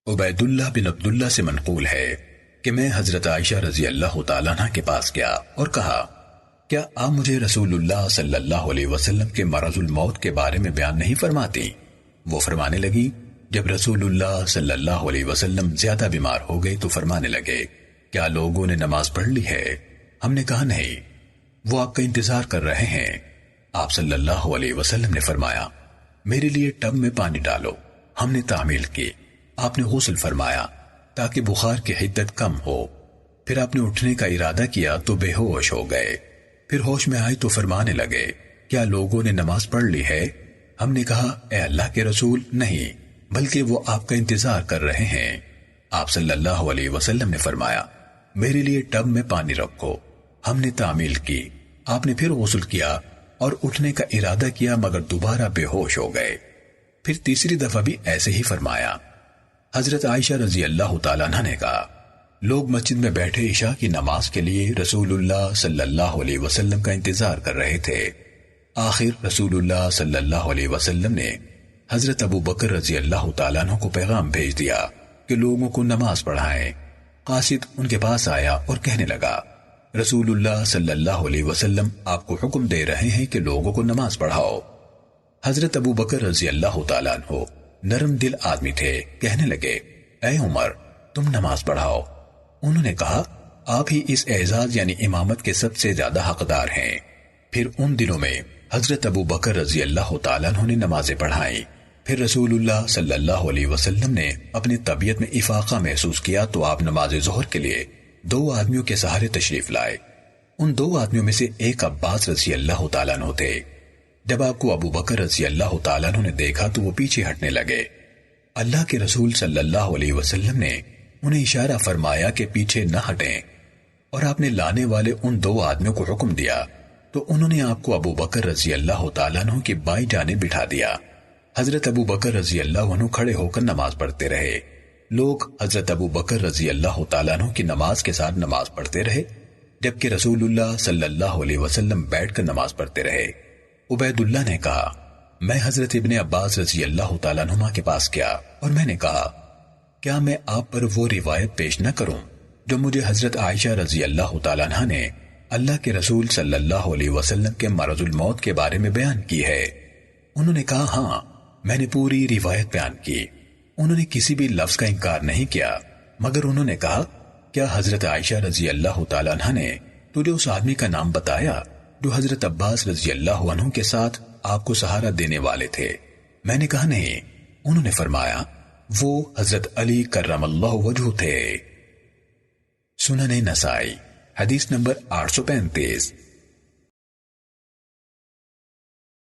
عبید اللہ بن عبداللہ سے منقول ہے کہ میں حضرت عائشہ رضی اللہ تعالیٰ عنہ کے پاس گیا اور کہا کیا آپ مجھے رسول اللہ صلی اللہ علیہ وسلم کے مرض الموت کے بارے میں بیان نہیں فرماتی؟ وہ فرمانے لگی جب رسول اللہ صلی اللہ علیہ وسلم زیادہ بیمار ہو گئے تو فرمانے لگے کیا لوگوں نے نماز پڑھ لی ہے؟ ہم نے کہا نہیں، وہ آپ کا انتظار کر رہے ہیں۔ آپ صلی اللہ علیہ وسلم نے فرمایا میرے لیے ٹب میں پانی ڈالو۔ ہم نے تعمیل کی، آپ نے غسل فرمایا تاکہ بخار کی حدت کم ہو، پھر آپ نے اٹھنے کا ارادہ کیا تو بے ہوش ہو گئے، پھر ہوش میں آئے تو فرمانے لگے کیا لوگوں نے نماز پڑھ لی ہے؟ ہم نے کہا اے اللہ کے رسول نہیں، بلکہ وہ آپ کا انتظار کر رہے ہیں۔ آپ صلی اللہ علیہ وسلم نے فرمایا میرے لیے ٹب میں پانی رکھو۔ ہم نے تعمیل کی، آپ نے پھر غسل کیا اور اٹھنے کا ارادہ کیا مگر دوبارہ بے ہوش ہو گئے، پھر تیسری دفعہ بھی ایسے ہی فرمایا۔ حضرت عائشہ رضی اللہ تعالیٰ عنہ نے کہا لوگ مسجد میں بیٹھے عشاء کی نماز کے لیے رسول اللہ صلی اللہ علیہ وسلم کا انتظار کر رہے تھے۔ آخر رسول اللہ صلی اللہ علیہ وسلم نے حضرت ابو بکر رضی اللہ تعالیٰ عنہ کو پیغام بھیج دیا کہ لوگوں کو نماز پڑھائیں۔ قاصد ان کے پاس آیا اور کہنے لگا رسول اللہ صلی اللہ علیہ وسلم آپ کو حکم دے رہے ہیں کہ لوگوں کو نماز پڑھاؤ۔ حضرت ابو بکر رضی اللہ تعالیٰ عنہ نرم دل آدمی تھے، کہنے لگے اے عمر تم نماز پڑھاؤ۔ انہوں نے کہا آپ ہی اس اعزاز یعنی امامت کے سب سے زیادہ حقدار ہیں۔ پھر ان دنوں میں حضرت ابو بکر رضی اللہ تعالیٰ عنہ نے نمازیں پڑھائیں۔ پھر رسول اللہ صلی اللہ علیہ وسلم نے اپنی طبیعت میں افاقہ محسوس کیا تو آپ نماز ظہر کے لیے 2 آدمیوں کے سہارے تشریف لائے۔ ان 2 آدمیوں میں سے ایک عباس رضی اللہ تعالیٰ عنہ تھے۔ جب آپ کو ابو بکر رضی اللہ تعالیٰ عنہ نے دیکھا تو وہ پیچھے ہٹنے لگے۔ اللہ کے رسول صلی اللہ علیہ وسلم نے انہیں اشارہ فرمایا کہ پیچھے نہ ہٹیں، اور آپ نے لانے والے ان 2 آدمیوں کو حکم دیا تو انہوں نے آپ کو ابو بکر رضی اللہ تعالیٰ عنہ کی بائیں جانب بٹھا دیا۔ حضرت ابو بکر رضی اللہ عنہ کھڑے ہو کر نماز پڑھتے رہے۔ لوگ حضرت ابو بکر رضی اللہ تعالیٰ عنہ کی نماز کے ساتھ نماز پڑھتے رہے، جبکہ رسول اللہ صلی اللہ علیہ وسلم بیٹھ کر نماز پڑھتے رہے۔ عبید اللہ نے کہا میں حضرت ابن عباس رضی اللہ تعالیٰ عنہما کے پاس گیا اور میں نے کہا کیا میں آپ پر وہ روایت پیش نہ کروں جو مجھے حضرت عائشہ رضی اللہ تعالیٰ عنہ نے اللہ کے رسول صلی اللہ علیہ وسلم کے مرض الموت کے بارے میں بیان کی ہے؟ انہوں نے کہا ہاں، میں نے پوری روایت بیان کی۔ انہوں نے کسی بھی لفظ کا انکار نہیں کیا، مگر انہوں نے کہا کیا حضرت عائشہ رضی اللہ تعالیٰ عنہ نے تجھے اس آدمی کا نام بتایا جو حضرت عباس رضی اللہ عنہ کے ساتھ آپ کو سہارا دینے والے تھے؟ میں نے کہا نہیں۔ انہوں نے فرمایا وہ حضرت علی کرم اللہ وجہ تھے۔ سنن نسائی حدیث نمبر 835۔